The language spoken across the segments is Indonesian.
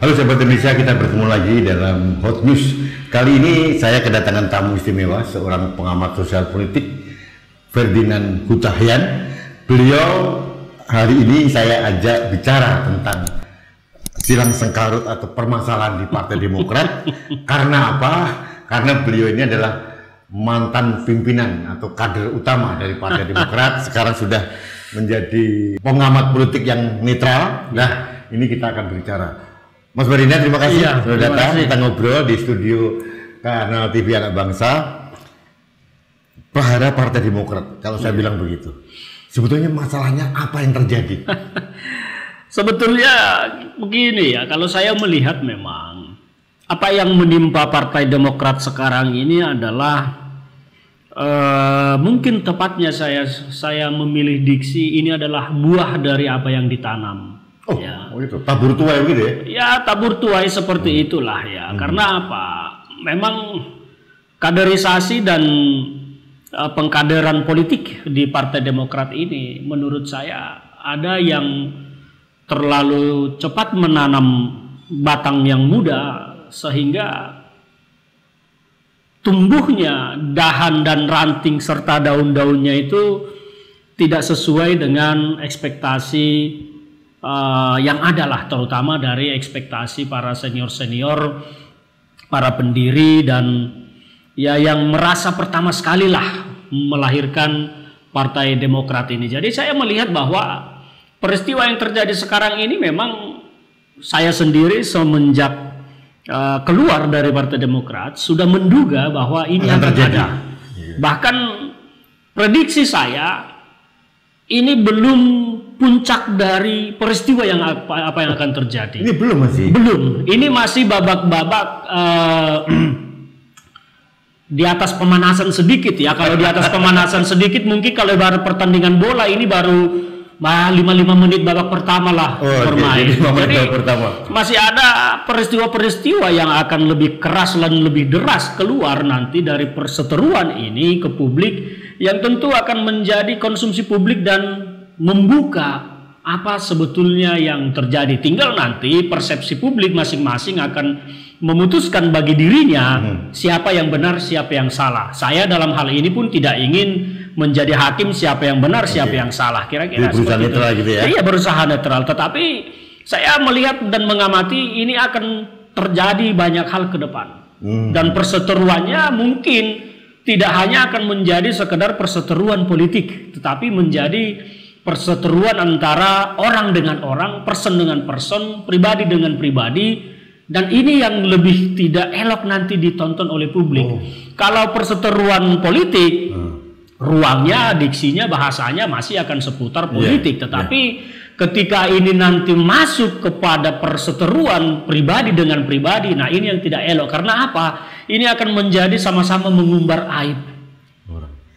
Halo sahabat Indonesia, kita bertemu lagi dalam Hot News. Kali ini saya kedatangan tamu istimewa, seorang pengamat sosial politik, Ferdinand Hutahian. Beliau hari ini saya ajak bicara tentang silang sengkarut atau permasalahan di Partai Demokrat. Karena apa? Karena beliau ini adalah mantan pimpinan atau kader utama dari Partai Demokrat. Sekarang sudah menjadi pengamat politik yang netral. Nah, ini kita akan berbicara. Mas Ferdinand, terima kasih sudah datang. Kita ngobrol di studio Kanal TV Anak Bangsa. Prahara Partai Demokrat, kalau saya bilang begitu. Sebetulnya masalahnya apa yang terjadi? Sebetulnya begini ya, kalau saya melihat memang apa yang menimpa Partai Demokrat sekarang ini adalah mungkin tepatnya saya memilih diksi ini adalah buah dari apa yang ditanam. Oh, ya. Itu tabur tuai gitu ya? Ya, tabur tuai seperti itulah ya. Karena apa? Memang kaderisasi dan pengkaderan politik di Partai Demokrat ini menurut saya ada yang terlalu cepat menanam batang yang muda sehingga tumbuhnya dahan dan ranting serta daun-daunnya itu tidak sesuai dengan ekspektasi yang adalah, terutama dari ekspektasi para senior-senior, para pendiri dan ya yang merasa pertama sekali lah melahirkan Partai Demokrat ini. Jadi saya melihat bahwa peristiwa yang terjadi sekarang ini memang saya sendiri semenjak keluar dari Partai Demokrat sudah menduga bahwa ini akan terjadi. Bahkan prediksi saya ini belum puncak dari peristiwa yang apa yang akan terjadi. Ini belum masih? Belum. Ini masih babak-babak di atas pemanasan sedikit ya. Kalau di atas pemanasan sedikit mungkin kalau baru pertandingan bola ini baru 5 menit babak pertama lah bermain. Jadi masih ada peristiwa-peristiwa yang akan lebih keras dan lebih deras keluar nanti dari perseteruan ini ke publik yang tentu akan menjadi konsumsi publik dan membuka apa sebetulnya yang terjadi. Tinggal nanti persepsi publik masing-masing akan memutuskan bagi dirinya siapa yang benar, siapa yang salah. Saya dalam hal ini pun tidak ingin menjadi hakim siapa yang benar, siapa yang salah. Kira-kira berusaha netral gitu ya? Iya, berusaha netral. Tetapi saya melihat dan mengamati ini akan terjadi banyak hal ke depan. Dan perseteruannya mungkin tidak hanya akan menjadi sekedar perseteruan politik, tetapi menjadi perseteruan antara orang dengan orang, person dengan person, pribadi dengan pribadi, dan ini yang lebih tidak elok nanti ditonton oleh publik. Kalau perseteruan politik, ruangnya, diksinya, bahasanya masih akan seputar politik, tetapi ketika ini nanti masuk kepada perseteruan pribadi dengan pribadi, nah ini yang tidak elok. Karena apa? Ini akan menjadi sama-sama mengumbar aib.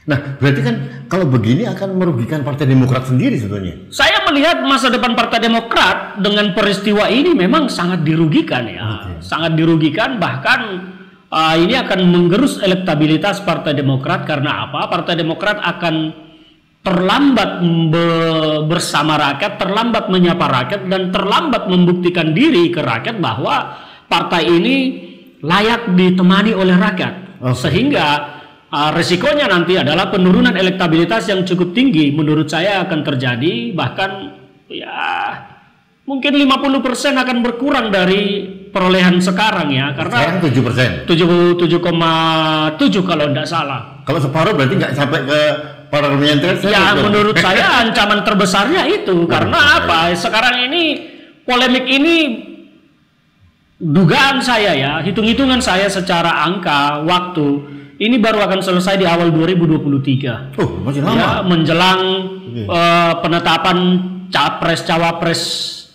Nah, berarti kan kalau begini akan merugikan Partai Demokrat sendiri sebetulnya. Saya melihat masa depan Partai Demokrat dengan peristiwa ini memang sangat dirugikan ya. Sangat dirugikan, bahkan ini akan menggerus elektabilitas Partai Demokrat. Karena apa? Partai Demokrat akan terlambat bersama rakyat, terlambat menyapa rakyat, dan terlambat membuktikan diri ke rakyat bahwa partai ini layak ditemani oleh rakyat. Sehingga resikonya nanti adalah penurunan elektabilitas yang cukup tinggi. Menurut saya akan terjadi, bahkan ya mungkin 50% akan berkurang dari perolehan sekarang ya. Karena sekarang 7%. 7,7 kalau tidak salah. Kalau separuh berarti nggak sampai ke parlemen. Ya, menurut saya ancaman terbesarnya itu. Karena apa? Sekarang ini polemik ini, dugaan saya ya, hitung-hitungan saya secara angka waktu, ini baru akan selesai di awal 2023. Oh, masih lama. Ya, menjelang penetapan capres-cawapres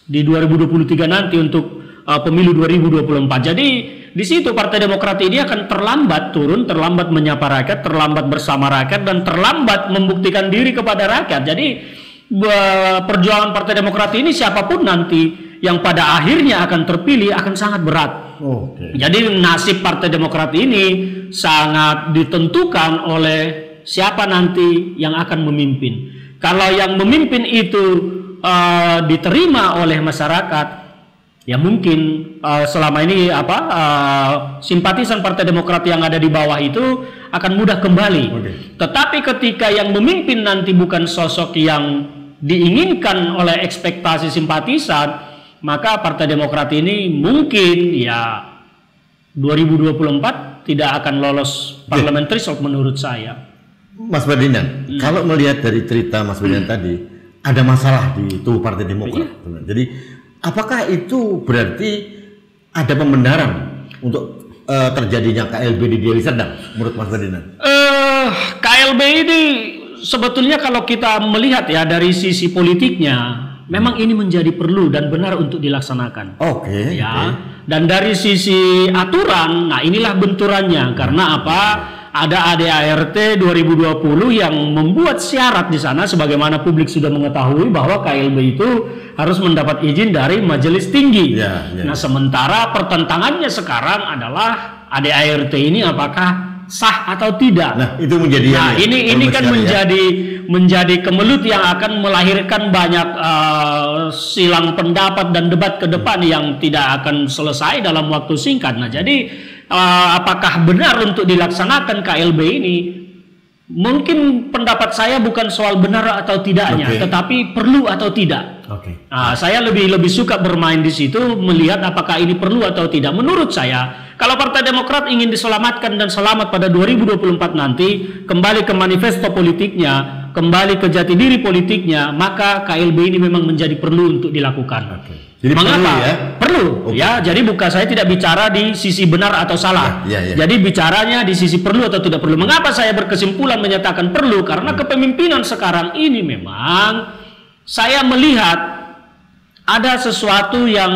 di 2023 nanti untuk pemilu 2024. Jadi di situ Partai Demokrat ini akan terlambat turun, terlambat menyapa rakyat, terlambat bersama rakyat, dan terlambat membuktikan diri kepada rakyat. Jadi perjuangan Partai Demokrat ini siapapun nanti yang pada akhirnya akan terpilih akan sangat berat. Jadi nasib Partai Demokrat ini sangat ditentukan oleh siapa nanti yang akan memimpin. Kalau yang memimpin itu diterima oleh masyarakat, Ya mungkin selama ini simpatisan Partai Demokrat yang ada di bawah itu akan mudah kembali. Tetapi ketika yang memimpin nanti bukan sosok yang diinginkan oleh ekspektasi simpatisan, maka Partai Demokrat ini mungkin ya 2024 tidak akan lolos parliamentary threshold menurut saya. Mas Ferdinand, kalau melihat dari cerita Mas Ferdinand tadi, ada masalah di tubuh Partai Demokrat. Jadi apakah itu berarti ada pembenaran untuk terjadinya KLB di Deli Serdang menurut Mas Ferdinand? KLB ini sebetulnya kalau kita melihat ya dari sisi politiknya, memang ini menjadi perlu dan benar untuk dilaksanakan. Oke. Dan dari sisi aturan, nah inilah benturannya. Karena apa? Ada ADART 2020 yang membuat syarat di sana, sebagaimana publik sudah mengetahui bahwa KLB itu harus mendapat izin dari majelis tinggi. Nah, sementara pertentangannya sekarang adalah ADART ini apakah sah atau tidak. Nah, itu menjadi ini kan menjadi kemelut yang akan melahirkan banyak silang pendapat dan debat ke depan yang tidak akan selesai dalam waktu singkat. Nah, jadi apakah benar untuk dilaksanakan KLB ini? Mungkin pendapat saya bukan soal benar atau tidaknya, tetapi perlu atau tidak. Saya lebih suka bermain di situ, melihat apakah ini perlu atau tidak. Menurut saya, kalau Partai Demokrat ingin diselamatkan dan selamat pada 2024 nanti, kembali ke manifesto politiknya, kembali ke jati diri politiknya, maka KLB ini memang menjadi perlu untuk dilakukan. Jadi mengapa? Perlu ya. Jadi bukan saya tidak bicara di sisi benar atau salah. Jadi bicaranya di sisi perlu atau tidak perlu. Mengapa saya berkesimpulan menyatakan perlu? Karena kepemimpinan sekarang ini memang saya melihat ada sesuatu yang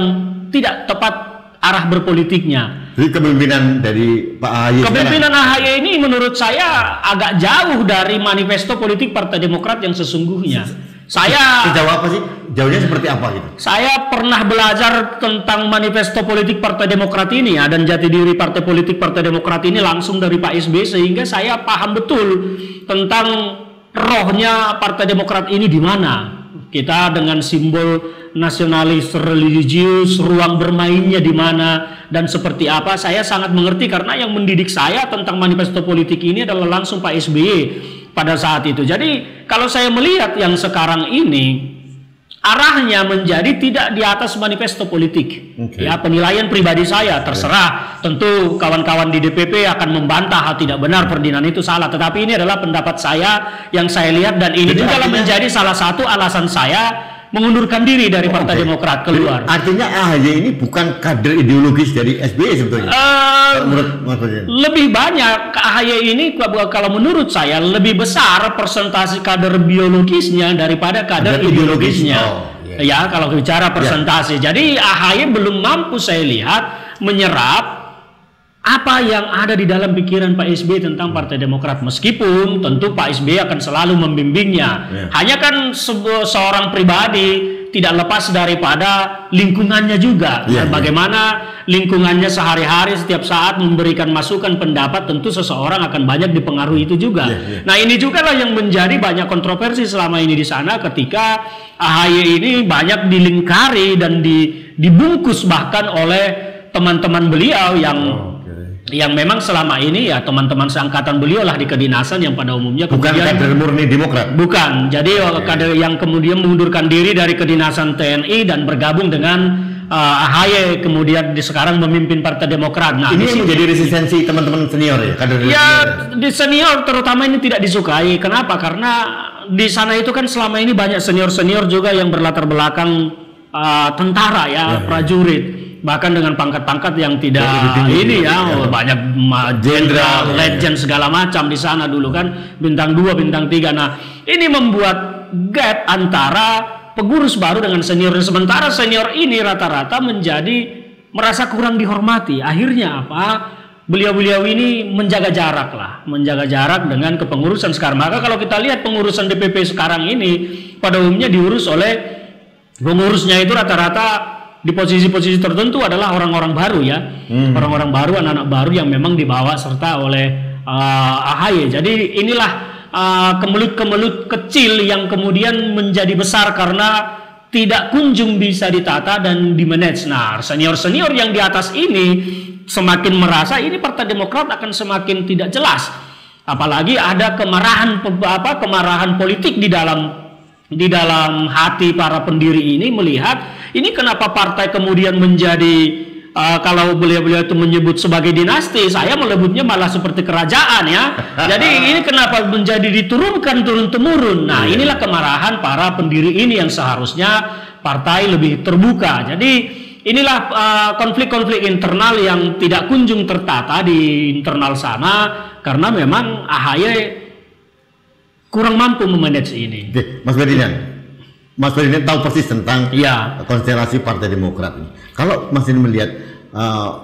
tidak tepat arah berpolitiknya. Jadi kepemimpinan dari Pak AHY. Kepemimpinan AHY ini menurut saya agak jauh dari manifesto politik Partai Demokrat yang sesungguhnya. Sejauh apa sih? Jauhnya seperti apa gitu? Saya pernah belajar tentang manifesto politik Partai Demokrat ini ya, dan jati diri partai politik Partai Demokrat ini langsung dari Pak SBY, sehingga saya paham betul tentang rohnya Partai Demokrat ini di mana. Kita dengan simbol nasionalis religius, ruang bermainnya di mana dan seperti apa, saya sangat mengerti karena yang mendidik saya tentang manifesto politik ini adalah langsung Pak SBY pada saat itu. Jadi kalau saya melihat yang sekarang ini arahnya menjadi tidak di atas manifesto politik. Ya, penilaian pribadi saya terserah. Tentu kawan-kawan di DPP akan membantah tidak benar Ferdinand itu salah, tetapi ini adalah pendapat saya yang saya lihat, dan ini juga menjadi salah satu alasan saya mengundurkan diri dari Partai Demokrat keluar. Artinya AHY ini bukan kader ideologis dari SBY sebetulnya. Lebih banyak AHY ini kalau menurut saya lebih besar persentase kader biologisnya daripada kader ideologisnya. Ya, kalau bicara persentase. Jadi AHY belum mampu saya lihat menyerap apa yang ada di dalam pikiran Pak SBY tentang Partai Demokrat, meskipun tentu Pak SBY akan selalu membimbingnya. Hanya kan seorang pribadi tidak lepas daripada lingkungannya juga. Bagaimana lingkungannya sehari-hari setiap saat memberikan masukan pendapat, tentu seseorang akan banyak dipengaruhi itu juga. Nah, ini juga lah yang menjadi banyak kontroversi selama ini di sana, ketika AHY ini banyak dilingkari dan dibungkus bahkan oleh teman-teman beliau yang memang selama ini ya teman-teman seangkatan beliau lah di kedinasan, yang pada umumnya bukan kader murni Demokrat. Bukan. Jadi kader yang kemudian mengundurkan diri dari kedinasan TNI dan bergabung dengan AHY, kemudian sekarang memimpin Partai Demokrat. Nah, ini menjadi resistensi teman-teman senior ya, kader senior. Di senior terutama ini tidak disukai. Kenapa? Karena di sana itu kan selama ini banyak senior-senior juga yang berlatar belakang tentara ya, prajurit. Bahkan dengan pangkat-pangkat yang tidak ini ya, banyak jenderal, legend segala macam di sana dulu kan, bintang 2, bintang 3. Nah, ini membuat gap antara pengurus baru dengan senior, sementara senior ini rata-rata merasa kurang dihormati. Akhirnya apa? Beliau-beliau ini menjaga jarak dengan kepengurusan sekarang. Maka kalau kita lihat pengurusan DPP sekarang ini pada umumnya diurus oleh pengurusnya itu rata-rata di posisi-posisi tertentu adalah orang-orang baru ya, orang-orang baru, anak-anak baru yang memang dibawa serta oleh AHY. Jadi inilah kemelut-kemelut kecil yang kemudian menjadi besar karena tidak kunjung bisa ditata dan dimanage. Nah, senior-senior yang di atas ini semakin merasa ini Partai Demokrat akan semakin tidak jelas. Apalagi ada kemarahan politik di dalam hati para pendiri ini melihat ini kenapa partai kemudian menjadi kalau beliau-beliau itu menyebut sebagai dinasti, saya menyebutnya malah seperti kerajaan ya. Jadi ini kenapa menjadi diturunkan turun-temurun. Nah, inilah kemarahan para pendiri ini yang seharusnya partai lebih terbuka. Jadi inilah konflik-konflik internal yang tidak kunjung tertata di internal sana karena memang AHY kurang mampu memanage ini. Oke, Mas Ferdinand tahu persis tentang konstelasi Partai Demokrat ini. Kalau Mas ini melihat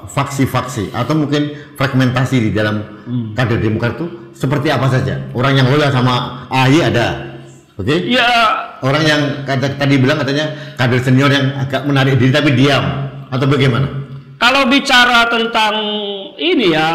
faksi-faksi atau mungkin fragmentasi di dalam kader Demokrat itu seperti apa saja? Orang yang loyal sama AHY ada, oke? Ya. Orang yang tadi bilang katanya kader senior yang agak menarik diri tapi diam atau bagaimana? Kalau bicara tentang ini ya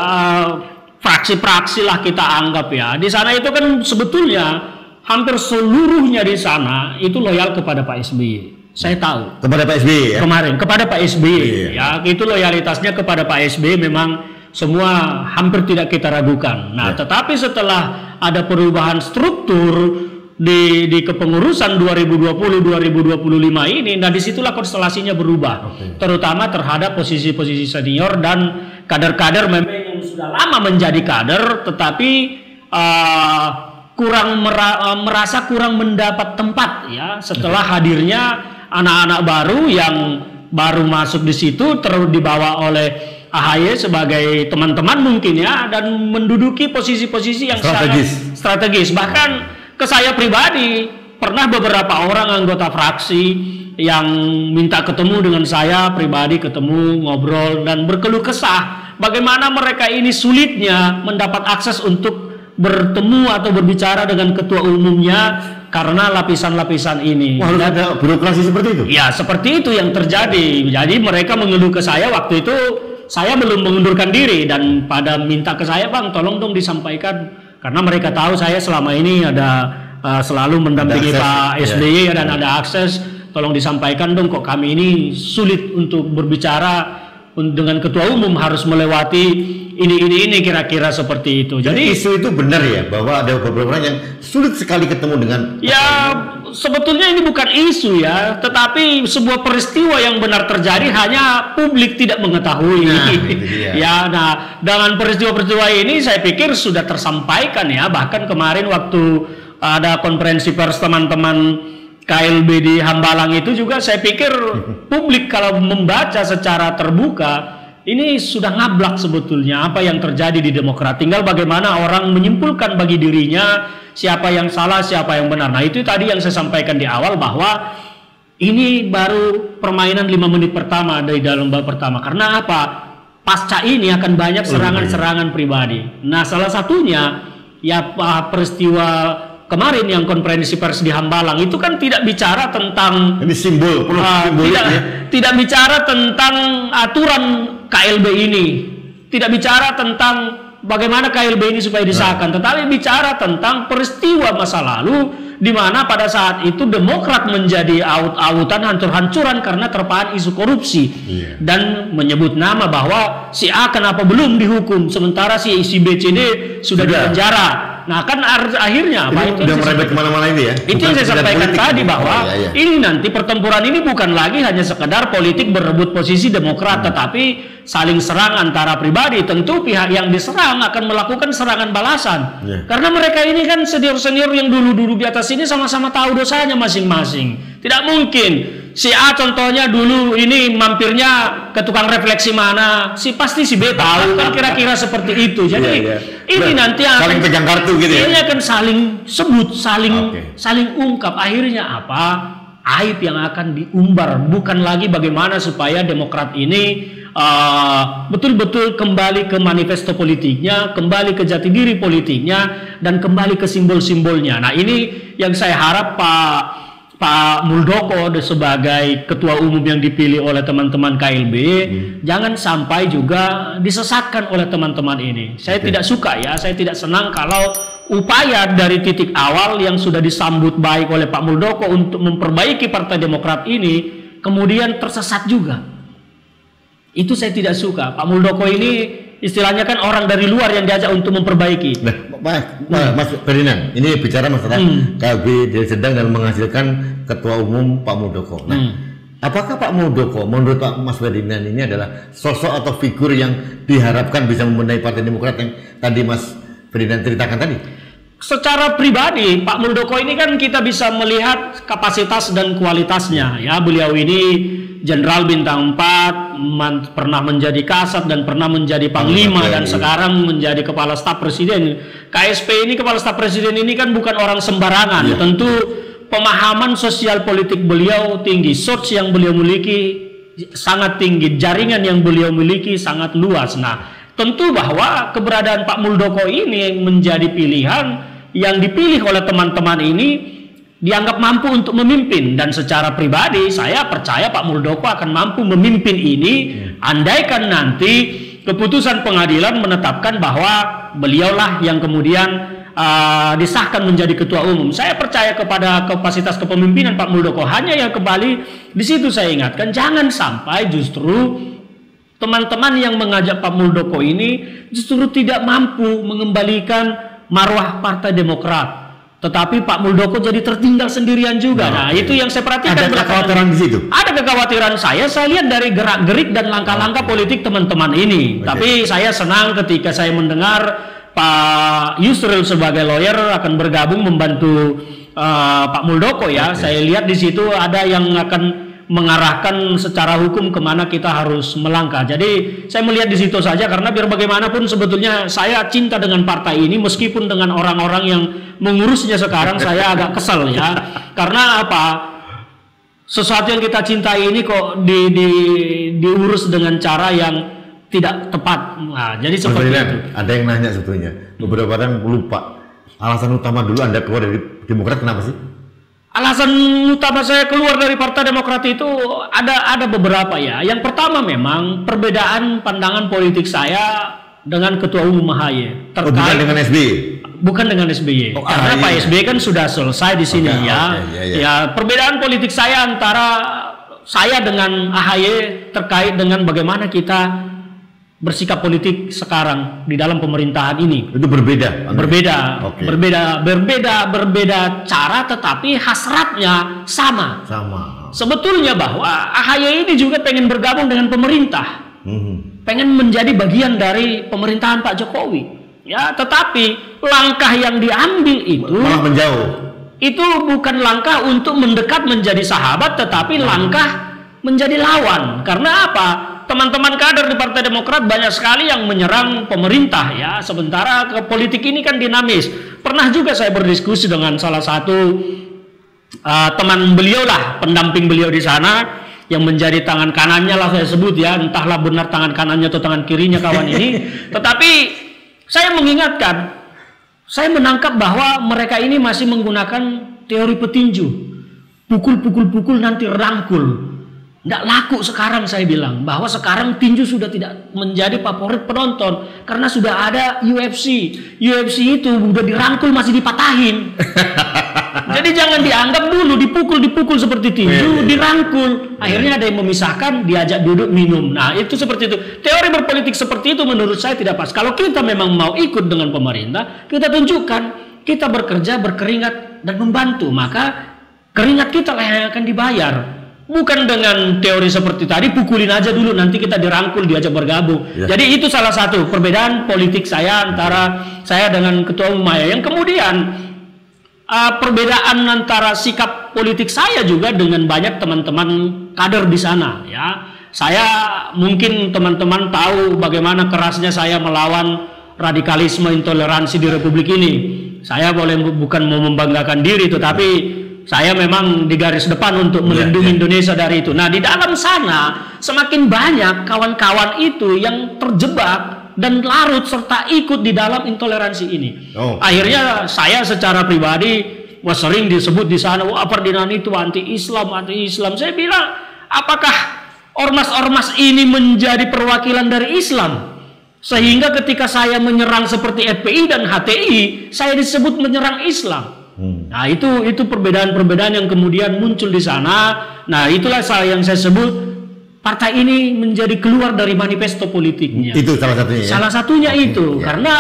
fraksi-fraksi lah kita anggap ya. Di sana itu kan sebetulnya hampir seluruhnya di sana itu loyal kepada Pak SBY. Saya tahu. Kepada Pak SBY ya? Kemarin, kepada Pak SBY. Ya, itu loyalitasnya kepada Pak SBY memang semua hampir tidak kita ragukan. Nah, tetapi setelah ada perubahan struktur di kepengurusan 2020-2025 ini, nah disitulah konstelasinya berubah. Terutama terhadap posisi-posisi senior dan kader-kader memang yang sudah lama menjadi kader, tetapi merasa kurang mendapat tempat ya setelah hadirnya anak-anak baru yang baru masuk di situ dibawa oleh AHY sebagai teman-teman mungkin ya dan menduduki posisi-posisi yang sangat strategis. Bahkan ke saya pribadi pernah beberapa orang anggota fraksi yang minta ketemu dengan saya pribadi, ketemu, ngobrol dan berkeluh kesah bagaimana mereka ini sulitnya mendapat akses untuk bertemu atau berbicara dengan ketua umumnya karena lapisan-lapisan ini. Wah, ada birokrasi seperti itu? Ya, seperti itu yang terjadi. Jadi mereka mengeluh ke saya waktu itu, saya belum mengundurkan diri dan pada minta ke saya, Bang, tolong dong disampaikan karena mereka tahu saya selama ini ada selalu mendampingi Pak SBY dan ada akses. Tolong disampaikan dong kok kami ini sulit untuk berbicara dengan ketua umum harus melewati ini kira-kira seperti itu. Jadi isu itu benar ya bahwa ada beberapa orang yang sulit sekali ketemu dengan. Ya sebetulnya ini bukan isu ya, tetapi sebuah peristiwa yang benar terjadi hanya publik tidak mengetahui. Nah dengan peristiwa-peristiwa ini saya pikir sudah tersampaikan ya. Bahkan kemarin waktu ada konferensi pers teman-teman KLB di Hambalang itu juga saya pikir publik kalau membaca secara terbuka ini sudah ngablak sebetulnya apa yang terjadi di Demokrat. Tinggal bagaimana orang menyimpulkan bagi dirinya siapa yang salah, siapa yang benar. Nah itu tadi yang saya sampaikan di awal bahwa ini baru permainan 5 menit pertama dari dalam babak pertama. Karena apa? Pasca ini akan banyak serangan-serangan pribadi. Nah salah satunya ya peristiwa kemarin yang konferensi pers di Hambalang itu kan tidak bicara tentang ini simbol, tidak bicara tentang aturan KLB ini, tidak bicara tentang bagaimana KLB ini supaya disahkan, tetapi bicara tentang peristiwa masa lalu di mana pada saat itu Demokrat menjadi aut-autan hancur-hancuran karena terpaan isu korupsi dan menyebut nama bahwa si A kenapa belum dihukum sementara si B, C, D sudah di penjara. Nah kan akhirnya apa itu udah merebet kemana-mana ini ya. Itu yang saya sampaikan tadi bahwa ini nanti pertempuran ini bukan lagi hanya sekedar politik berebut posisi Demokrat, tetapi saling serang antara pribadi. Tentu pihak yang diserang akan melakukan serangan balasan. Karena mereka ini kan senior-senior yang dulu-dulu di atas ini sama-sama tahu dosanya masing-masing. Tidak mungkin si A contohnya dulu ini mampirnya ke tukang refleksi mana, pasti si B tahu kan kira-kira seperti itu. Jadi ini nanti akan saling pegang kartu gitu ya. Ini akan saling sebut, saling ungkap. Akhirnya apa? Aib yang akan diumbar, bukan lagi bagaimana supaya Demokrat ini betul-betul kembali ke manifesto politiknya, kembali ke jati diri politiknya, dan kembali ke simbol-simbolnya. Nah ini yang saya harap Pak Muldoko sebagai ketua umum yang dipilih oleh teman-teman KLB jangan sampai juga disesatkan oleh teman-teman ini. Saya tidak suka ya, saya tidak senang kalau upaya dari titik awal yang sudah disambut baik oleh Pak Muldoko untuk memperbaiki Partai Demokrat ini kemudian tersesat juga. Itu saya tidak suka. Pak Muldoko ini istilahnya kan orang dari luar yang diajak untuk memperbaiki. Mas Ferdinand, ini bicara masalah KB Deli Serdang dan menghasilkan Ketua Umum Pak Muldoko. Apakah Pak Muldoko menurut Pak Mas Ferdinand ini adalah sosok atau figur yang diharapkan bisa membenahi Partai Demokrat yang tadi Mas Ferdinand ceritakan tadi? Secara pribadi Pak Muldoko ini kan kita bisa melihat kapasitas dan kualitasnya ya. Beliau ini Jenderal Bintang 4, pernah menjadi Kasat dan pernah menjadi Panglima dan sekarang menjadi Kepala Staf Presiden. KSP ini, Kepala Staf Presiden ini kan bukan orang sembarangan. Tentu pemahaman sosial politik beliau tinggi, source yang beliau miliki sangat tinggi, jaringan yang beliau miliki sangat luas. Nah, tentu bahwa keberadaan Pak Muldoko ini menjadi pilihan yang dipilih oleh teman-teman ini dianggap mampu untuk memimpin, dan secara pribadi saya percaya Pak Muldoko akan mampu memimpin ini andaikan nanti keputusan pengadilan menetapkan bahwa beliaulah yang kemudian disahkan menjadi ketua umum. Saya percaya kepada kapasitas kepemimpinan Pak Muldoko. Hanya yang kembali di situ saya ingatkan, jangan sampai justru teman-teman yang mengajak Pak Muldoko ini justru tidak mampu mengembalikan marwah Partai Demokrat, tetapi Pak Muldoko jadi tertinggal sendirian juga. Nah, itu yang saya perhatikan. Ada kekhawatiran di situ. Ada kekhawatiran saya lihat dari gerak-gerik dan langkah-langkah politik teman-teman ini. Tapi saya senang ketika saya mendengar Pak Yusril sebagai lawyer akan bergabung membantu Pak Muldoko ya. Saya lihat di situ ada yang akan mengarahkan secara hukum kemana kita harus melangkah. Jadi saya melihat di situ saja, karena biar bagaimanapun sebetulnya saya cinta dengan partai ini meskipun dengan orang-orang yang mengurusnya sekarang saya agak kesal ya. Karena apa? Sesuatu yang kita cintai ini kok diurus dengan cara yang tidak tepat. Nah, jadi seperti itu. Ada yang nanya sebetulnya, beberapa orang lupa alasan utama dulu Anda keluar dari Demokrat kenapa sih? Alasan utama saya keluar dari Partai Demokrat itu ada beberapa ya. Yang pertama memang perbedaan pandangan politik saya dengan Ketua Umum AHY terkait bukan dengan SBY. Bukan dengan SBY. Karena Pak SBY kan sudah selesai di sini ya. Ya, perbedaan politik saya antara saya dengan AHY terkait dengan bagaimana kita bersikap politik sekarang di dalam pemerintahan ini. Itu berbeda. Berbeda cara, tetapi hasratnya sama. Sebetulnya bahwa AHY ini juga pengen bergabung dengan pemerintah, pengen menjadi bagian dari pemerintahan Pak Jokowi. Ya, tetapi langkah yang diambil itu malah menjauh. Itu bukan langkah untuk mendekat menjadi sahabat, tetapi langkah menjadi lawan. Karena apa? Teman-teman kader di Partai Demokrat banyak sekali yang menyerang pemerintah ya, sementara politik ini kan dinamis. Pernah juga saya berdiskusi dengan salah satu teman beliau lah, pendamping beliau di sana, yang menjadi tangan kanannya lah saya sebut ya, entahlah benar tangan kanannya atau tangan kirinya kawan ini. Tetapi saya mengingatkan, saya menangkap bahwa mereka ini masih menggunakan teori petinju, pukul nanti rangkul. Nggak laku sekarang, saya bilang bahwa sekarang tinju sudah tidak menjadi favorit penonton karena sudah ada UFC itu udah dirangkul masih dipatahin. Jadi jangan dianggap dulu dipukul seperti tinju, dirangkul akhirnya ada yang memisahkan, diajak duduk minum. Nah itu seperti itu, teori berpolitik seperti itu menurut saya tidak pas. Kalau kita memang mau ikut dengan pemerintah, kita tunjukkan kita bekerja, berkeringat dan membantu, maka keringat kita lah yang akan dibayar. Bukan dengan teori seperti tadi, pukulin aja dulu nanti kita dirangkul diajak bergabung. Jadi itu salah satu perbedaan politik saya antara saya dengan Ketua Umum AHY. Yang kemudian perbedaan antara sikap politik saya juga dengan banyak teman-teman kader di sana ya. Saya mungkin teman-teman tahu bagaimana kerasnya saya melawan radikalisme intoleransi di Republik ini. Saya bukan mau membanggakan diri, tetapi saya memang di garis depan untuk melindungi Indonesia dari itu. Nah, di dalam sana semakin banyak kawan-kawan itu yang terjebak dan larut serta ikut di dalam intoleransi ini. Akhirnya saya secara pribadi sering disebut di sana, wah Ferdinand itu anti-Islam. Saya bilang, apakah ormas-ormas ini menjadi perwakilan dari Islam? Sehingga ketika saya menyerang seperti FPI dan HTI, saya disebut menyerang Islam. Nah, itu perbedaan-perbedaan yang kemudian muncul di sana. Nah, itulah yang saya sebut partai ini menjadi keluar dari manifesto politiknya. Itu salah satunya. Salah satunya itu, ya. karena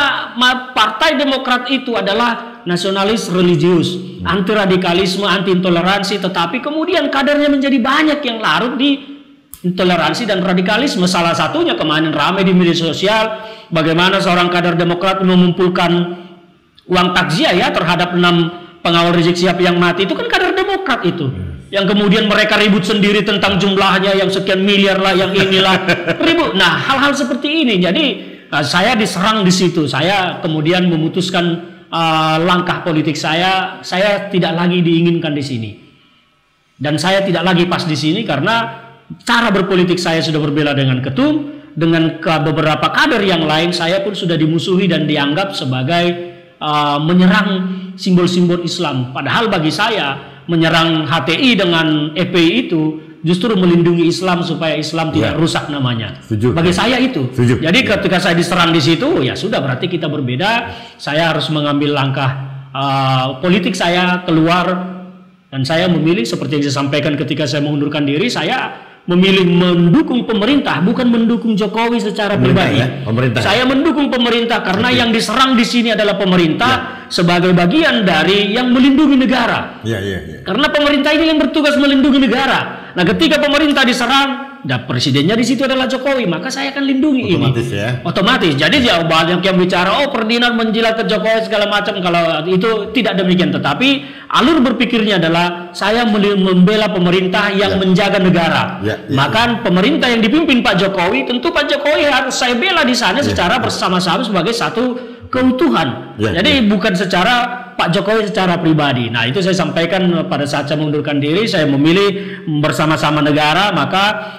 Partai Demokrat itu adalah nasionalis religius, anti radikalisme, anti intoleransi, tetapi kemudian kadernya menjadi banyak yang larut di intoleransi dan radikalisme. Salah satunya kemarin ramai di media sosial bagaimana seorang kader Demokrat mengumpulkan uang takziah ya terhadap 6 pengawal Rizik Syihab yang mati. Itu kan kader Demokrat itu. Yang kemudian mereka ribut sendiri tentang jumlahnya yang sekian miliar lah, yang inilah ribut. Nah, hal-hal seperti ini. Jadi saya diserang di situ. Saya kemudian memutuskan langkah politik saya tidak lagi diinginkan di sini. Dan saya tidak lagi pas di sini karena cara berpolitik saya sudah berbeda dengan Ketum, dengan beberapa kader yang lain. Saya pun sudah dimusuhi dan dianggap sebagai menyerang simbol-simbol Islam. Padahal bagi saya menyerang HTI dengan FPI itu justru melindungi Islam supaya Islam tidak rusak namanya. Setuju. Bagi saya itu. Setuju. Jadi ketika saya diserang di situ, ya sudah berarti kita berbeda. Saya harus mengambil langkah politik saya keluar, dan saya memilih seperti yang saya sampaikan ketika saya mengundurkan diri, saya memilih mendukung pemerintah, bukan mendukung Jokowi secara pribadi. Ya, pemerintah. Saya mendukung pemerintah karena yang diserang di sini adalah pemerintah sebagai bagian dari yang melindungi negara. Karena pemerintah ini yang bertugas melindungi negara. Nah, ketika pemerintah diserang, dan presidennya di situ adalah Jokowi, maka saya akan lindungi otomatis ini. Ya. Otomatis. Jadi ya banyak yang bicara, oh Ferdinand menjilat ke Jokowi segala macam. Kalau itu tidak demikian, tetapi alur berpikirnya adalah saya membela pemerintah yang menjaga negara. Maka pemerintah yang dipimpin Pak Jokowi, tentu Pak Jokowi harus saya bela di sana secara bersama-sama sebagai satu keutuhan. Jadi bukan secara Pak Jokowi secara pribadi. Nah, itu saya sampaikan pada saat saya mengundurkan diri. Saya memilih bersama-sama negara. Maka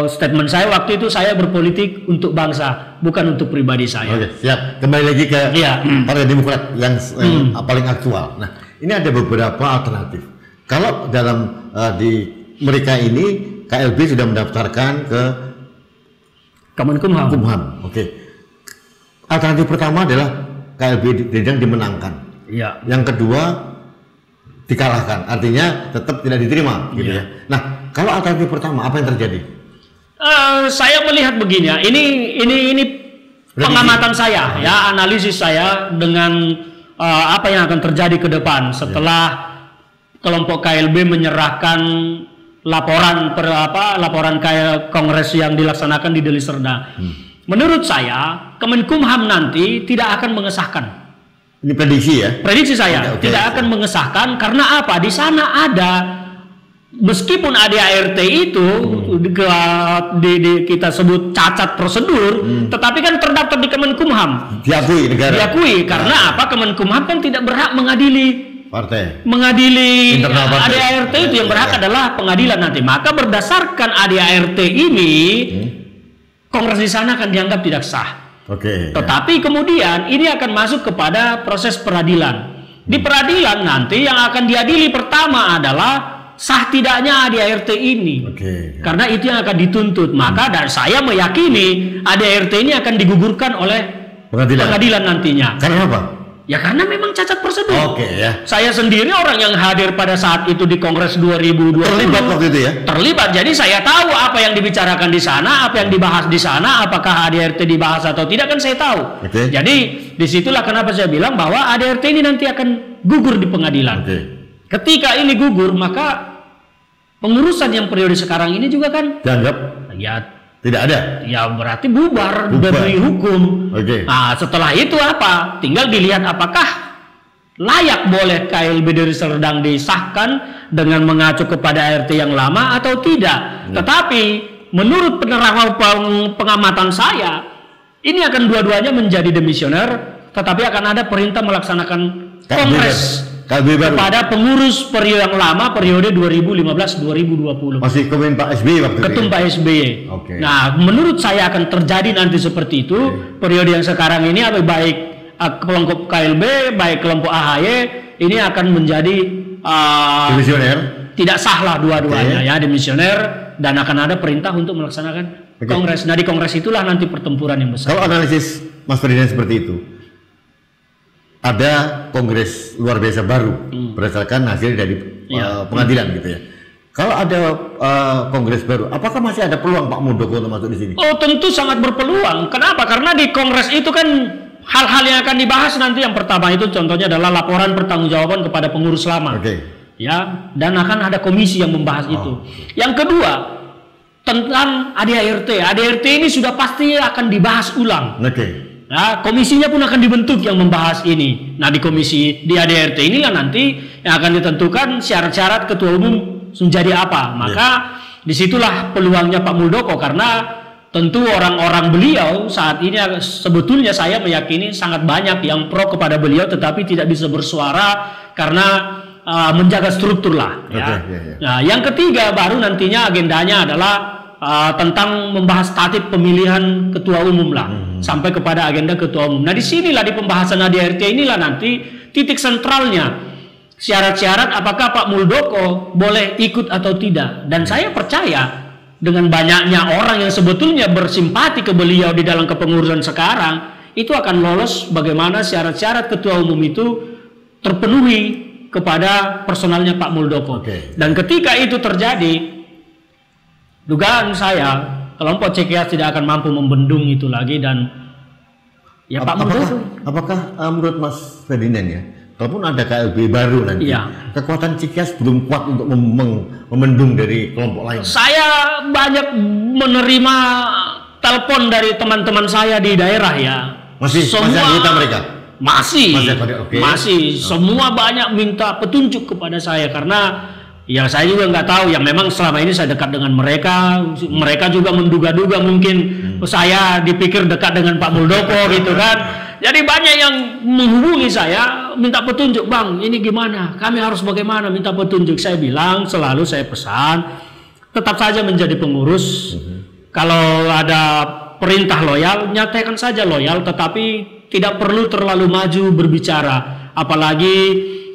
statement saya waktu itu, saya berpolitik untuk bangsa, bukan untuk pribadi saya. Oke, siap. Kembali lagi ke Partai Demokrat yang paling aktual. Nah, ini ada beberapa alternatif. Kalau dalam di mereka ini KLB sudah mendaftarkan ke Kemenkumham. Oke. Alternatif pertama adalah KLB Dendang dimenangkan. Yang kedua dikalahkan, artinya tetap tidak diterima, gitu ya. Nah, kalau alternatif pertama apa yang terjadi? Saya melihat begini ya. Ini pengamatan saya, ya, analisis saya dengan apa yang akan terjadi ke depan setelah kelompok KLB menyerahkan laporan kongres yang dilaksanakan di Deli Serdang. Menurut saya, Kemenkumham nanti tidak akan mengesahkan. Ini prediksi ya? Prediksi saya tidak akan mengesahkan karena apa? Di sana ada, meskipun ADART itu kita sebut cacat prosedur, tetapi kan terdaftar di Kemenkumham. Diakui negara. Diakui karena apa? Kemenkumham kan tidak berhak mengadili partai. Mengadili ADART itu yang berhak adalah pengadilan nanti. Maka berdasarkan ADART ini, kongres di sana akan dianggap tidak sah. Tetapi kemudian ini akan masuk kepada proses peradilan. Di peradilan nanti yang akan diadili pertama adalah sah tidaknya ADART ini. Karena itu yang akan dituntut. Maka dan saya meyakini ADART ini akan digugurkan oleh pengadilan nantinya. Karena apa? Ya karena memang cacat prosedur. Ya. Saya sendiri orang yang hadir pada saat itu di Kongres 2020. Terlibat waktu itu ya? Terlibat. Jadi saya tahu apa yang dibicarakan di sana, apa yang dibahas di sana, apakah ADART dibahas atau tidak kan saya tahu. Jadi disitulah kenapa saya bilang bahwa ADART ini nanti akan gugur di pengadilan. Ketika ini gugur, maka pengurusan yang periode sekarang ini juga kan dianggap tidak ada. Ya berarti bubar. Dari hukum. Nah, setelah itu apa? Tinggal dilihat apakah layak boleh KLB Deli Serdang disahkan dengan mengacu kepada ART yang lama atau tidak. Tetapi menurut pengamatan saya, ini akan dua-duanya menjadi demisioner, tetapi akan ada perintah melaksanakan kongres kepada pengurus periode yang lama, periode 2015-2020. Masih ketum Pak SBY waktu itu. Ketum Pak SBY. Nah, menurut saya akan terjadi nanti seperti itu. Periode yang sekarang ini baik kelompok KLB, baik kelompok AHY ini akan menjadi demisioner. Tidak sah lah dua-duanya ya, demisioner, dan akan ada perintah untuk melaksanakan Kongres. Nah, di kongres itulah nanti pertempuran yang besar. Kalau analisis Mas Ferdinand seperti itu, ada kongres luar biasa baru berdasarkan hasil dari pengadilan gitu ya. Kalau ada kongres baru, apakah masih ada peluang Pak Muldoko untuk masuk di sini? Oh, tentu sangat berpeluang. Kenapa? Karena di kongres itu kan hal-hal yang akan dibahas nanti, yang pertama itu contohnya adalah laporan pertanggungjawaban kepada pengurus lama. Ya, dan akan ada komisi yang membahas itu. Yang kedua, tentang ADART. ADART ini sudah pasti akan dibahas ulang. Nah, komisinya pun akan dibentuk yang membahas ini. Nah, di ADART inilah nanti yang akan ditentukan syarat-syarat ketua umum menjadi apa. Maka disitulah peluangnya Pak Muldoko, karena tentu orang-orang beliau saat ini sebetulnya saya meyakini sangat banyak yang pro kepada beliau, tetapi tidak bisa bersuara karena menjaga struktur lah. Nah, yang ketiga baru nantinya agendanya adalah tentang membahas tatib pemilihan ketua umum lah, sampai kepada agenda ketua umum. Nah, disinilah di pembahasan ADART inilah nanti titik sentralnya, syarat-syarat apakah Pak Muldoko boleh ikut atau tidak. Dan saya percaya dengan banyaknya orang yang sebetulnya bersimpati ke beliau di dalam kepengurusan sekarang, itu akan lolos bagaimana syarat-syarat ketua umum itu terpenuhi kepada personalnya Pak Muldoko. Dan ketika itu terjadi, dugaan saya kelompok CKS tidak akan mampu membendung itu lagi. Dan ya Pak Muldoko, apakah menurut Mas Ferdinand ya, kalaupun ada KLB baru nanti, kekuatan CKS belum kuat untuk memendung dari kelompok lain? Saya banyak menerima telepon dari teman-teman saya di daerah ya. Masih anggota mereka? Masih. Semua banyak minta petunjuk kepada saya, karena ya saya juga nggak tahu, yang memang selama ini saya dekat dengan mereka. Mereka juga menduga-duga mungkin saya dipikir dekat dengan Pak Muldoko gitu kan. Jadi banyak yang menghubungi saya minta petunjuk, Bang ini gimana, kami harus bagaimana, minta petunjuk. Saya bilang, selalu saya pesan tetap saja menjadi pengurus. Kalau ada perintah loyal, nyatakan saja loyal, tetapi tidak perlu terlalu maju berbicara. Apalagi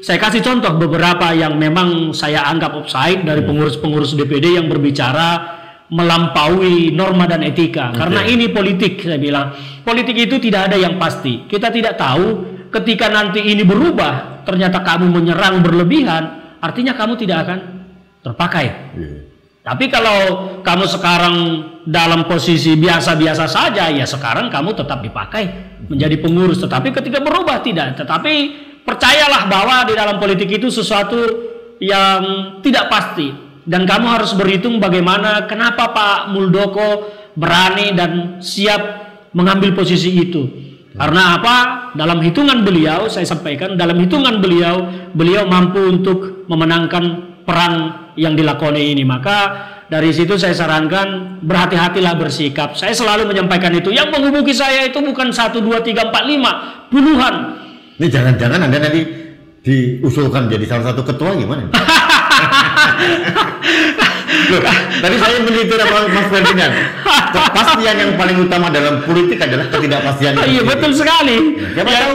saya kasih contoh beberapa yang memang saya anggap offside dari pengurus-pengurus DPD yang berbicara melampaui norma dan etika. Karena ini politik, saya bilang. Politik itu tidak ada yang pasti. Kita tidak tahu ketika nanti ini berubah, ternyata kamu menyerang berlebihan, artinya kamu tidak akan terpakai. Tapi kalau kamu sekarang dalam posisi biasa-biasa saja, ya sekarang kamu tetap dipakai menjadi pengurus. Tetapi ketika berubah tidak. Tetapi percayalah bahwa di dalam politik itu sesuatu yang tidak pasti. Dan kamu harus berhitung bagaimana, kenapa Pak Muldoko berani dan siap mengambil posisi itu. Karena apa? Dalam hitungan beliau, saya sampaikan, dalam hitungan beliau mampu untuk memenangkan perang yang dilakoni ini. Maka dari situ saya sarankan berhati-hatilah bersikap. Saya selalu menyampaikan itu. Yang menghubungi saya itu bukan 1, 2, 3, 4, 5, puluhan. Ini jangan-jangan Anda nanti diusulkan jadi salah satu ketua gimana? Loh, tadi saya meneliti Mas Ferdinand. Kepastian yang paling utama dalam politik adalah ketidakpastian. Iya betul sekali. Siapa tahu?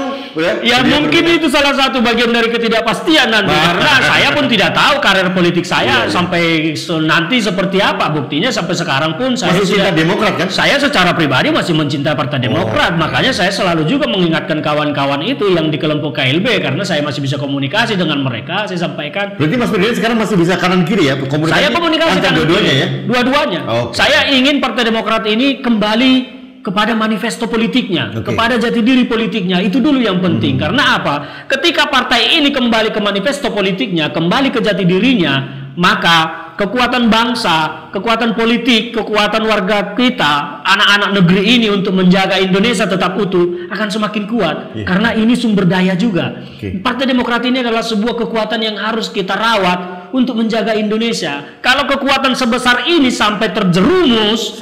Ya mungkin itu salah satu bagian dari ketidakpastian nanti. Karena saya pun tidak tahu karir politik saya sampai nanti seperti apa. Buktinya sampai sekarang pun saya masih cinta Demokrat kan? Saya secara pribadi masih mencintai Partai Demokrat. Makanya saya selalu juga mengingatkan kawan-kawan itu yang di kelompok KLB, karena saya masih bisa komunikasi dengan mereka. Saya sampaikan. Berarti Mas Ferdinand sekarang masih bisa kanan kiri ya? Saya komunikasi dengan dua-duanya ya? Dua-duanya. Saya ingin Partai Demokrat ini kembali kepada manifesto politiknya, kepada jati diri politiknya. Itu dulu yang penting. Karena apa? Ketika partai ini kembali ke manifesto politiknya, kembali ke jati dirinya, maka kekuatan bangsa, kekuatan politik, kekuatan warga kita, anak-anak negeri ini untuk menjaga Indonesia tetap utuh akan semakin kuat. Karena ini sumber daya juga. Partai Demokrat ini adalah sebuah kekuatan yang harus kita rawat untuk menjaga Indonesia. Kalau kekuatan sebesar ini sampai terjerumus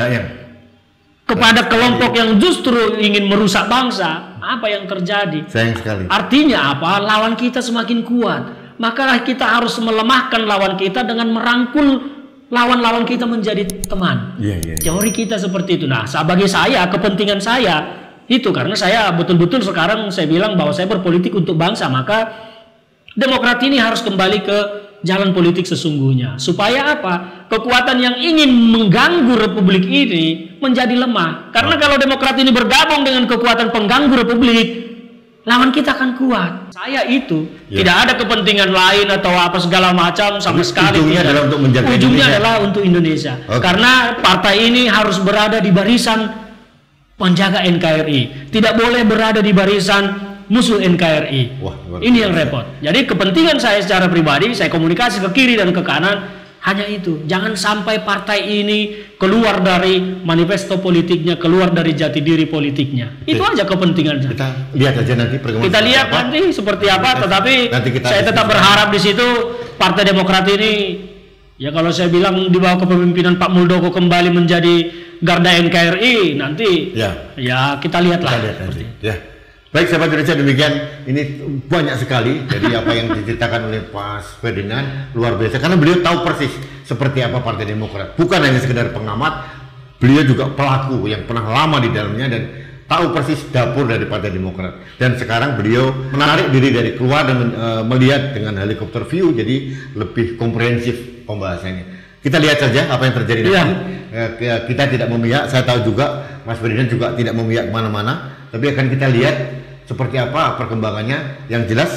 kepada kelompok yang justru ingin merusak bangsa, apa yang terjadi? Sayang sekali. Artinya apa? Lawan kita semakin kuat. Maka kita harus melemahkan lawan kita dengan merangkul lawan-lawan kita menjadi teman. Teori kita seperti itu. Nah, bagi saya, kepentingan saya itu, karena saya betul-betul sekarang saya bilang bahwa saya berpolitik untuk bangsa, maka Demokrat ini harus kembali ke jalan politik sesungguhnya. Supaya apa? Kekuatan yang ingin mengganggu republik ini menjadi lemah. Karena kalau Demokrat ini bergabung dengan kekuatan pengganggu republik, lawan kita akan kuat. Saya itu tidak ada kepentingan lain atau apa segala macam sama sekali. Ujungnya adalah untuk menjaga Ujungnya Indonesia. adalah untuk Indonesia. Karena partai ini harus berada di barisan penjaga NKRI. Tidak boleh berada di barisan musuh NKRI. Ini yang repot. Jadi kepentingan saya secara pribadi, saya komunikasi ke kiri dan ke kanan, hanya itu. Jangan sampai partai ini keluar dari manifesto politiknya, keluar dari jati diri politiknya. Itu aja kepentingan saya. Kita lihat aja nanti perkembangan. Kita lihat nanti seperti apa, tetapi saya tetap berharap di situ Partai Demokrat ini, ya kalau saya bilang di bawah kepemimpinan Pak Muldoko kembali menjadi garda NKRI, nanti ya kita lihatlah. Nanti. Ya. Baik sahabat Indonesia, demikian ini banyak sekali dari apa yang diceritakan oleh Pak Ferdinand, luar biasa karena beliau tahu persis seperti apa Partai Demokrat. Bukan hanya sekedar pengamat, beliau juga pelaku yang pernah lama di dalamnya dan tahu persis dapur dari Partai Demokrat. Dan sekarang beliau menarik diri dari keluar dan melihat dengan helikopter view, jadi lebih komprehensif pembahasannya. Kita lihat saja apa yang terjadi nanti. Kita tidak memihak, saya tahu juga Mas Ferdinand juga tidak memihak kemana-mana, tapi akan kita lihat seperti apa perkembangannya. Yang jelas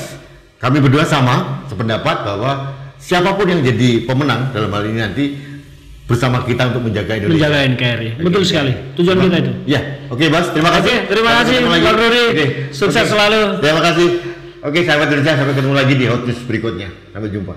kami berdua sama sependapat bahwa siapapun yang jadi pemenang dalam hal ini nanti bersama kita untuk menjaga Indonesia. Menjaga NKRI. Betul sekali. Tujuan kita itu. Ya, oke Bas, terima kasih. Terima kasih Bang Ruri. Sukses selalu. Terima kasih. Oke, sahabat Indonesia, sampai ketemu lagi di Hot News berikutnya. Sampai jumpa.